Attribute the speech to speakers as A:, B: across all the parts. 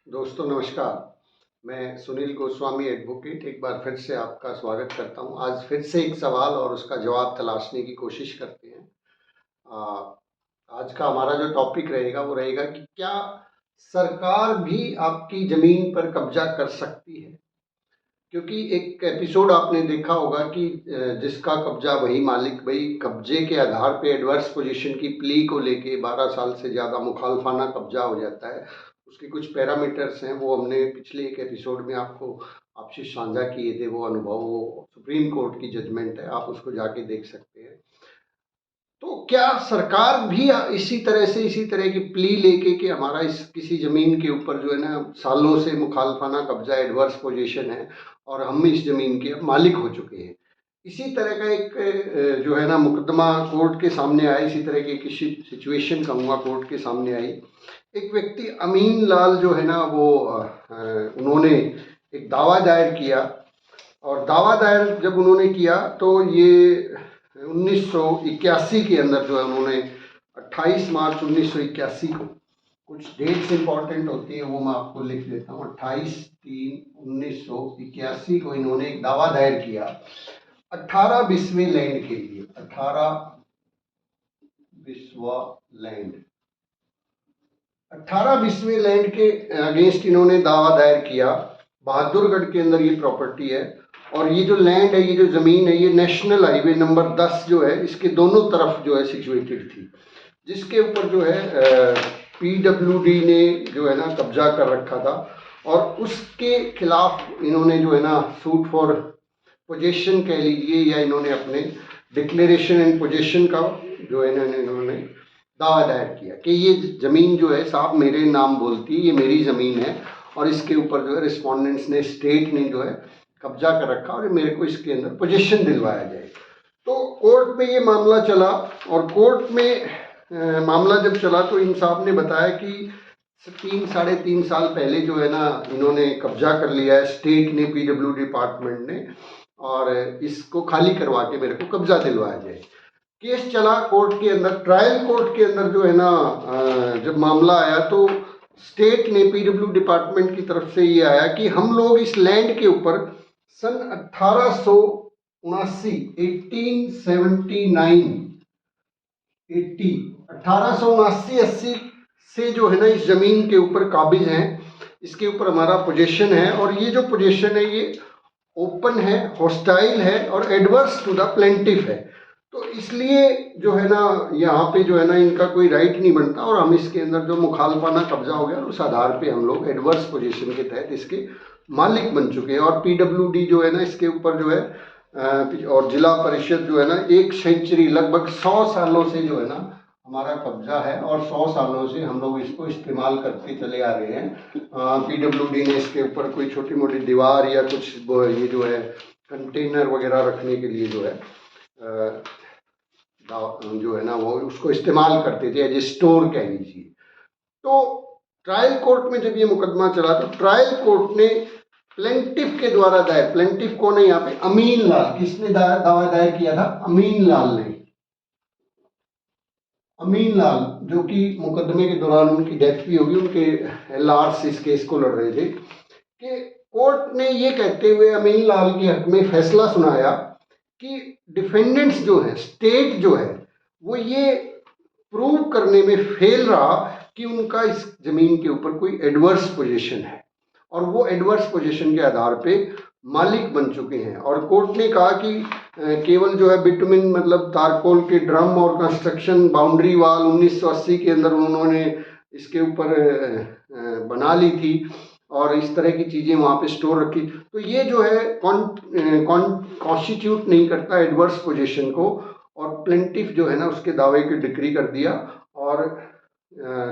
A: दोस्तों नमस्कार। मैं सुनील गोस्वामी एडवोकेट एक बार फिर से आपका स्वागत करता हूं। आज फिर से एक सवाल और उसका जवाब तलाशने की कोशिश करते हैं। आज का हमारा जो टॉपिक रहेगा वो रहेगा कि क्या सरकार भी आपकी ज़मीन पर कब्जा कर सकती है? क्योंकि एक एपिसोड आपने देखा होगा कि जिसका कब्जा वही मालिक, वही कब्जे के आधार पे एडवर्स पोजीशन की प्ली को लेके 12 साल से ज़्यादा मुखालफाना कब्जा हो जाता है। उसके कुछ पैरामीटर्स हैं, वो हमने पिछले एक एपिसोड में आपसे साझा किए थे। वो अनुभव, वो सुप्रीम कोर्ट की जजमेंट है, आप उसको जाके देख सकते हैं। तो क्या सरकार भी इसी तरह की प्ली लेके कि हमारा इस किसी ज़मीन के ऊपर जो है ना सालों से मुखालफाना कब्जा, एडवर्स पोजीशन है और हम इस ज़मीन के अब मालिक हो चुके हैं, इसी तरह का एक जो है ना मुकदमा कोर्ट के सामने आया। इसी तरह की किसी सिचुएशन कहूँगा कोर्ट के सामने आई। एक व्यक्ति अमीन लाल जो है ना वो उन्होंने एक दावा दायर किया, और दावा दायर जब उन्होंने किया तो ये 1981 के अंदर जो है उन्होंने 28 मार्च 1981 को, कुछ डेट्स इंपॉर्टेंट होती हैं वो मैं आपको लिख देता हूँ। 28/3/1981 को इन्होंने एक दावा दायर किया 18 बिस्वे लैंड के लिए। 18 बिस्वा लैंड, 18 बिस्वे लैंड के अगेंस्ट इन्होंने दावा दायर किया। बहादुरगढ़ के अंदर ये प्रॉपर्टी है, और ये जो लैंड है, ये जो ज़मीन है, ये नेशनल हाईवे नंबर 10 जो है इसके दोनों तरफ जो है सिचुएटेड थी, जिसके ऊपर जो है पीडब्ल्यूडी ने जो है ना कब्जा कर रखा था। और उसके खिलाफ इन्होंने जो है ना सूट फॉर पोजेशन कह लीजिए, या इन्होंने अपने डिक्लेरेशन एंड पोजेशन का जो है ना इन्होंने दावा दायर किया कि ये ज़मीन जो है साहब मेरे नाम बोलती है, ये मेरी ज़मीन है, और इसके ऊपर जो है रिस्पोंडेंट्स ने, स्टेट ने जो है कब्जा कर रखा, और मेरे को इसके अंदर पोजीशन दिलवाया जाए। तो कोर्ट में ये मामला चला, और कोर्ट में मामला जब चला तो इन साहब ने बताया कि 3 साढ़े 3 साल पहले जो है ना इन्होंने कब्जा कर लिया है, स्टेट ने, पीडब्ल्यू डिपार्टमेंट ने, और इसको खाली करवा के मेरे को कब्जा दिलवाया जाए। केस चला कोर्ट के अंदर। ट्रायल कोर्ट के अंदर जो है ना जब मामला आया तो स्टेट ने, पीडब्ल्यू डिपार्टमेंट की तरफ से ये आया कि हम लोग इस लैंड के ऊपर सन 1879 1879-80 से जो है ना इस जमीन के ऊपर काबिज हैं, इसके ऊपर हमारा पोजीशन है, और ये जो पोजीशन है ये ओपन है, हॉस्टाइल है, और एडवर्स टू द प्लेंटिफ है। तो इसलिए जो है ना यहाँ पे जो है ना इनका कोई राइट नहीं बनता, और हम इसके अंदर जो मुखालफाना कब्जा हो गया उस आधार पे हम लोग एडवर्स पोजीशन के तहत इसके मालिक बन चुके हैं। और पीडब्ल्यूडी जो है ना इसके ऊपर जो है और जिला परिषद जो है ना 1 सेंचुरी, लगभग 100 सालों से जो है ना हमारा कब्जा है, और 100 सालों से हम लोग इसको इस्तेमाल करते चले आ रहे हैं। पीडब्ल्यूडी ने इसके ऊपर कोई छोटी मोटी दीवार या कुछ ये जो है कंटेनर वगैरह रखने के लिए जो है जो है ना वो उसको इस्तेमाल करते थे, एज ए स्टोर कह लीजिए। तो ट्रायल कोर्ट में जब ये मुकदमा चला तो ट्रायल कोर्ट ने प्लेंटिफ के द्वारा दायर, प्लेंटिफ कौन है यहाँ पे? अमीन लाल। किसने दावा दायर किया था? अमीन लाल ने। अमीन लाल, जो कि मुकदमे के दौरान उनकी डेथ भी होगी, उनके एलआर से इस केस को लड़ रहे थे, कि कोर्ट ने ये कहते हुए अमीन लाल के हक में फैसला सुनाया कि डिफेंडेंट्स जो है, स्टेट जो है, वो ये प्रूव करने में फेल रहा कि उनका इस जमीन के ऊपर कोई एडवर्स पोजीशन है, और वो एडवर्स पोजीशन के आधार पे मालिक बन चुके हैं। और कोर्ट ने कहा कि केवल जो है बिटुमिन, मतलब तारकोल के ड्रम और कंस्ट्रक्शन बाउंड्री वाल 1980 के अंदर उन्होंने इसके ऊपर बना ली थी, और इस तरह की चीज़ें वहाँ पे स्टोर रखी, तो ये जो है कॉन्स्टिट्यूट नहीं करता एडवर्स पोजीशन को। और प्लेंटिफ जो है ना उसके दावे की डिक्री कर दिया, और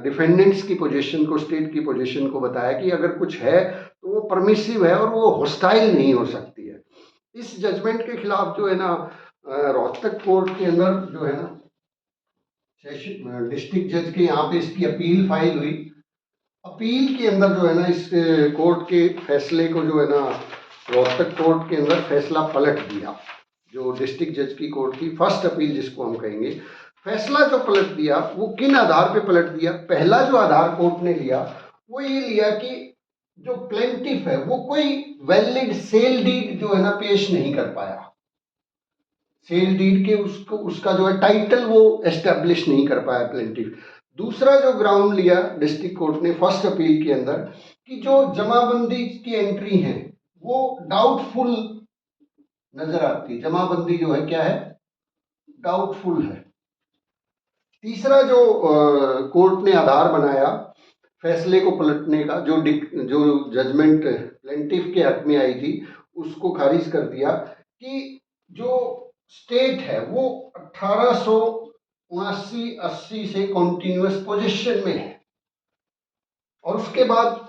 A: डिफेंडेंट्स की पोजीशन को, स्टेट की पोजीशन को बताया कि अगर कुछ है तो वो परमिसिव है और वो हॉस्टाइल नहीं हो सकती है। इस जजमेंट के खिलाफ जो है ना रोहतक कोर्ट के अंदर जो है ना डिस्ट्रिक्ट जज के यहाँ पे इसकी अपील फाइल हुई। अपील के अंदर जो है ना इस कोर्ट के फैसले को जो है ना रोहतक कोर्ट के अंदर फैसला पलट दिया। जो डिस्ट्रिक्ट जज की कोर्ट की फर्स्ट अपील जिसको हम कहेंगे, फैसला जो पलट दिया वो किन आधार पे पलट दिया? पहला जो आधार कोर्ट ने लिया वो ये लिया कि जो प्लेंटिफ है वो कोई वैलिड सेल डीड जो है ना पेश नहीं कर पाया, सेल डीड के उसको उसका जो है टाइटल वो एस्टेब्लिश नहीं कर पाया प्लेंटिफ। दूसरा जो ग्राउंड लिया डिस्ट्रिक्ट कोर्ट ने फर्स्ट अपील के अंदर कि जो जमाबंदी की एंट्री है वो डाउटफुल नजर आती है, जमाबंदी जो है क्या है, डाउटफुल है। तीसरा जो कोर्ट ने आधार बनाया फैसले को पलटने का, जो जजमेंट प्लेंटिफ के हक में आई थी उसको खारिज कर दिया कि जो स्टेट है वो 1879-80 से कॉन्टिन्यूअस पोजीशन में है। और उसके बाद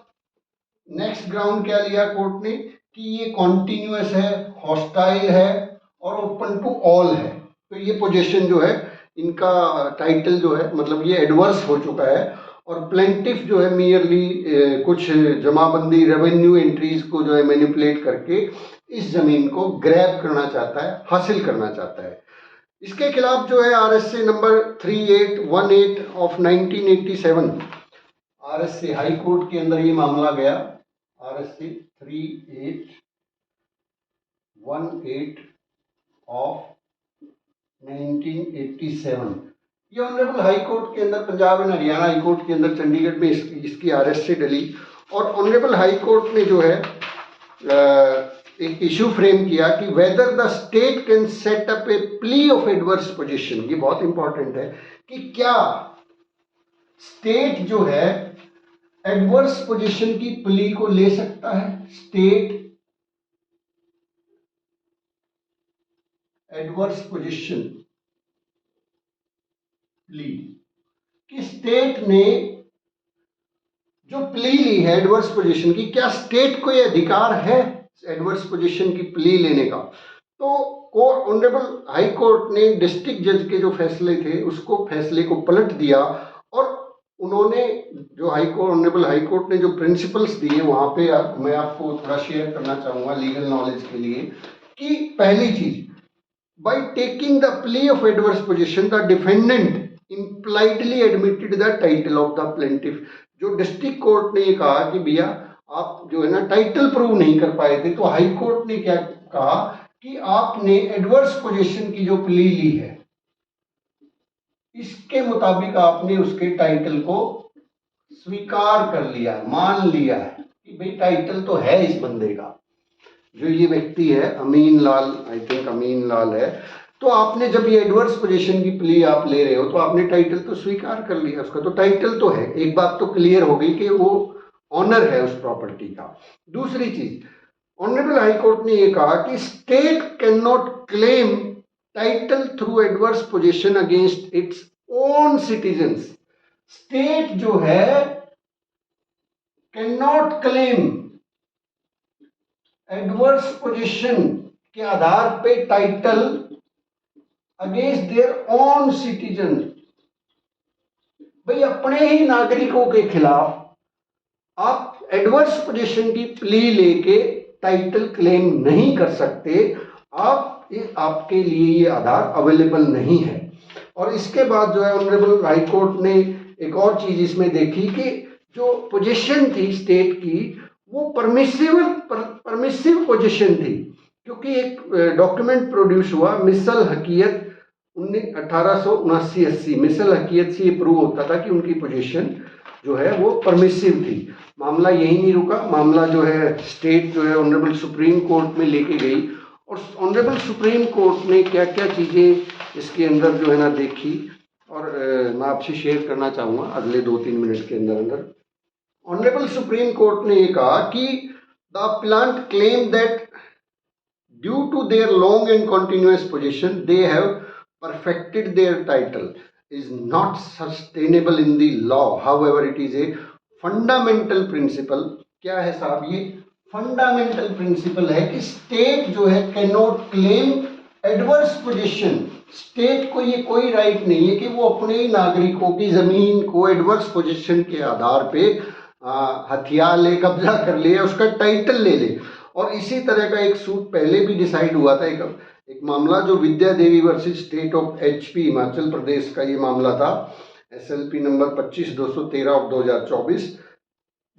A: नेक्स्ट ग्राउंड क्या लिया कोर्ट ने कि ये कॉन्टिन्यूअस है, हॉस्टाइल है और ओपन टू ऑल है। तो ये पोजीशन जो है इनका टाइटल जो है मतलब ये एडवर्स हो चुका है और प्लेंटिफ जो है मियरली कुछ जमाबंदी रेवेन्यू एंट्रीज को जो है मैनिपुलेट करके इस जमीन को ग्रैब करना चाहता है, हासिल करना चाहता है। इसके खिलाफ जो है RSA number 3818 of 1987, RSA high court के अंदर ये मामला गया, आरएसए 3818 ऑफ 1987। ये ऑनरेबल हाई कोर्ट के अंदर, Punjab and Haryana high court के अंदर चंडीगढ़ में इसकी आरएसए डली और ऑनरेबल हाई कोर्ट ने जो है एक इशू फ्रेम किया कि whether the state can set up A plea of adverse position. ये बहुत इंपॉर्टेंट है कि क्या स्टेट जो है एडवर्स पोजीशन की प्ली को ले सकता है, स्टेट एडवर्स पोजीशन प्ली, कि स्टेट ने जो प्ली ली है एडवर्स पोजीशन की, क्या स्टेट को यह अधिकार है एडवर्स पोजीशन की प्ली लेने का। तो ऑनरेबल हाई कोर्ट ने डिस्ट्रिक्ट जज के जो फैसले थे उसको फैसले को पलट दिया और उन्होंने जो ऑनरेबल हाई कोर्ट ने जो प्रिंसिपल्स दिए वहां पे मैं आपको थोड़ा शेयर करना चाहूंगा लीगल नॉलेज के लिए कि पहली चीज, by taking the plea of adverse position the defendant impliedly admitted the title of the plaintiff। जो डिस्ट्रिक्ट कोर्ट ने ये कहा कि भैया आप जो है ना टाइटल प्रूव नहीं कर पाए थे, तो हाई कोर्ट ने क्या कहा कि आपने एडवर्स पोजीशन की जो प्ली ली है इसके मुताबिक आपने उसके टाइटल को स्वीकार कर लिया, मान लिया है कि भाई टाइटल तो है इस बंदे का, जो ये व्यक्ति है अमीन लाल, आई थिंक अमीन लाल है। तो आपने जब ये एडवर्स पोजीशन की प्ली आप ले रहे हो तो आपने टाइटल तो स्वीकार कर लिया, उसका तो टाइटल तो है। एक बात तो क्लियर हो गई कि वो ऑनर है उस प्रॉपर्टी का। दूसरी चीज, ऑनरेबल हाई कोर्ट ने ये कहा कि state can not claim title through adverse position against its own citizens. State जो है can not claim adverse position के आधार पे title against their own citizen. भाई अपने ही नागरिकों के खिलाफ आप एडवर्स पोजीशन की प्ली लेके टाइटल क्लेम नहीं कर सकते, आपके लिए ये आधार अवेलेबल नहीं है। और इसके बाद जो है ऑनरेबल हाई कोर्ट ने एक और चीज इसमें देखी कि जो पोजीशन थी स्टेट की वो परमिसिव पोजीशन थी, क्योंकि एक डॉक्यूमेंट प्रोड्यूस हुआ मिसल हकीयत 1879-80 मिसल हकीयत से ये प्रूव होता था कि उनकी पोजीशन जो है वो परमिसिव थी। मामला यही नहीं रुका, मामला जो है स्टेट जो है ऑनरेबल सुप्रीम कोर्ट में लेके गई और ऑनरेबल सुप्रीम कोर्ट ने क्या क्या चीज़ें इसके अंदर जो है ना देखी और मैं आपसे शेयर करना चाहूँगा अगले 2-3 मिनट के अंदर। ऑनरेबल सुप्रीम कोर्ट ने ये कहा कि the plant claim that due to their long and continuous position they have perfected their title is not sustainable in the law, however it is a fundamental principle। क्या है साहब, ये fundamental principle है कि स्टेट जो है can not claim adverse position. State को ये कोई राइट नहीं है कि वो अपने ही नागरिकों की जमीन को एडवर्स पोजीशन के आधार पे हथियार ले, कब्जा कर ले या उसका टाइटल ले ले। और इसी तरह का एक सूट पहले भी डिसाइड हुआ था, एक मामला जो Vidya Devi versus state of HP Himachal Pradesh का ये मामला था, SLP नंबर 25-213 ऑफ 2024,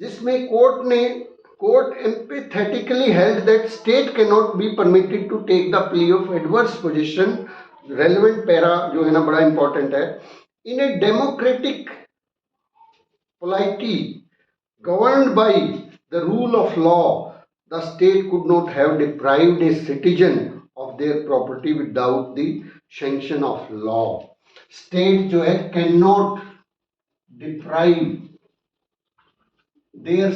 A: जिसमें कोर्ट ने court emphatically held that state cannot be permitted to take the plea of adverse possession, relevant para जो है ना बड़ा important है, in a democratic polity governed by the rule of law, the state could not have deprived a citizen of their property without the sanction of law. State जो है cannot deprive their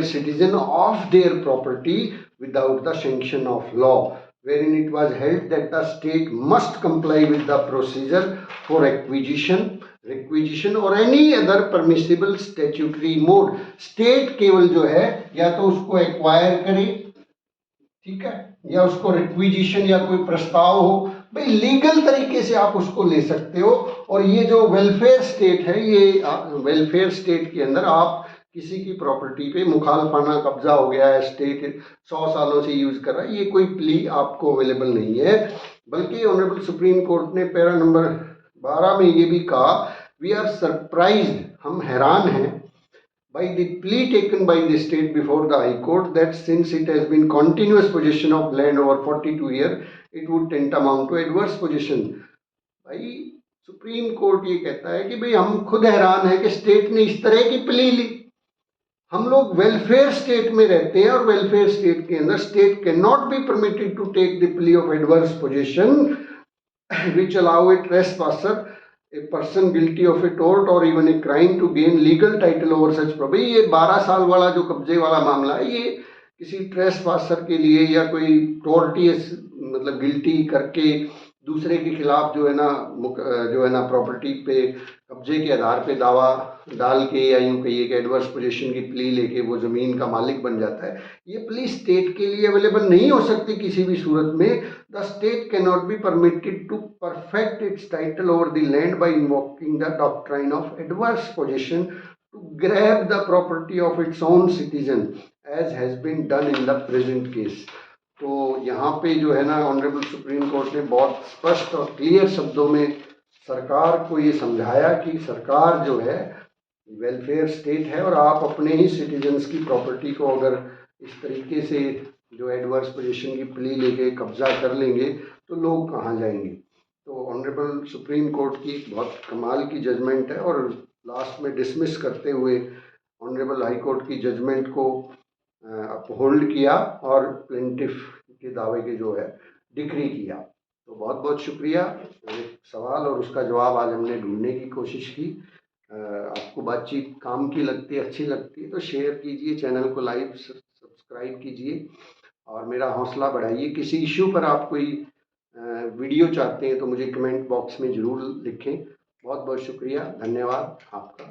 A: citizen of their property without the sanction of law, wherein it was held that the state must comply with the procedure for requisition or any other permissible statutory mode. State केवल जो है या तो उसको acquire करे, ठीक है, या उसको रिक्विजिशन या कोई प्रस्ताव हो, भाई लीगल तरीके से आप उसको ले सकते हो। और ये जो वेलफेयर स्टेट है, ये वेलफेयर स्टेट के अंदर आप किसी की प्रॉपर्टी पे मुखालफाना कब्जा हो गया है, स्टेट 100 सालों से यूज कर रहा है, ये कोई प्ली आपको अवेलेबल नहीं है। बल्कि ऑनरेबल सुप्रीम कोर्ट ने पैरा नंबर 12 में ये भी कहा, वी आर सरप्राइज्ड, हम हैरान हैं, by the plea taken by the state before the High Court that since it has been continuous possession of land over 42 years, it would tantamount to adverse possession. भाई supreme court ये कहता है कि भाई हम खुद हैरान है कि स्टेट ने इस तरह की प्ली ली। हम लोग वेलफेयर स्टेट में रहते हैं और वेलफेयर स्टेट के अंदर state can not be permitted to take the plea of adverse possession which allow a trespasser, a person guilty of a tort or even a crime to gain legal title over such property। ये 12 साल वाला जो कब्जे वाला मामला है, ये किसी ट्रेसपासर के लिए या कोई टोर्टियस मतलब गिल्टी करके दूसरे के खिलाफ जो है ना प्रॉपर्टी पे कब्जे के आधार पे दावा डाल के या यूं कहिए कि एडवर्स पोजीशन की प्ली लेके वो ज़मीन का मालिक बन जाता है। ये प्ली स्टेट के लिए अवेलेबल नहीं हो सकती किसी भी सूरत में। The state can not be permitted to perfect its title over the land by invoking the doctrine of adverse position to grab the property of its own citizen as has been done in the present case. तो यहाँ पे जो है ना honourable supreme court ने बहुत स्पष्ट और क्लियर शब्दों में सरकार को ये समझाया कि सरकार जो है वेलफेयर स्टेट है और आप अपने ही सिटीजन्स की प्रॉपर्टी को अगर इस तरीके से जो एडवर्स पोजीशन की प्ली लेके कब्जा कर लेंगे तो लोग कहाँ जाएंगे। तो ऑनरेबल सुप्रीम कोर्ट की बहुत कमाल की जजमेंट है और लास्ट में डिसमिस करते हुए ऑनरेबल हाई कोर्ट की जजमेंट को अपहोल्ड किया और प्लेंटिफ के दावे के जो है डिक्री किया। तो बहुत बहुत शुक्रिया। एक सवाल और उसका जवाब आज हमने ढूंढने की कोशिश की। आपको बातचीत काम की लगती है, अच्छी लगती है तो शेयर कीजिए, चैनल को लाइक सब्सक्राइब कीजिए और मेरा हौसला बढ़ाइए। किसी इश्यू पर आप कोई वीडियो चाहते हैं तो मुझे कमेंट बॉक्स में ज़रूर लिखें। बहुत बहुत शुक्रिया, धन्यवाद आपका।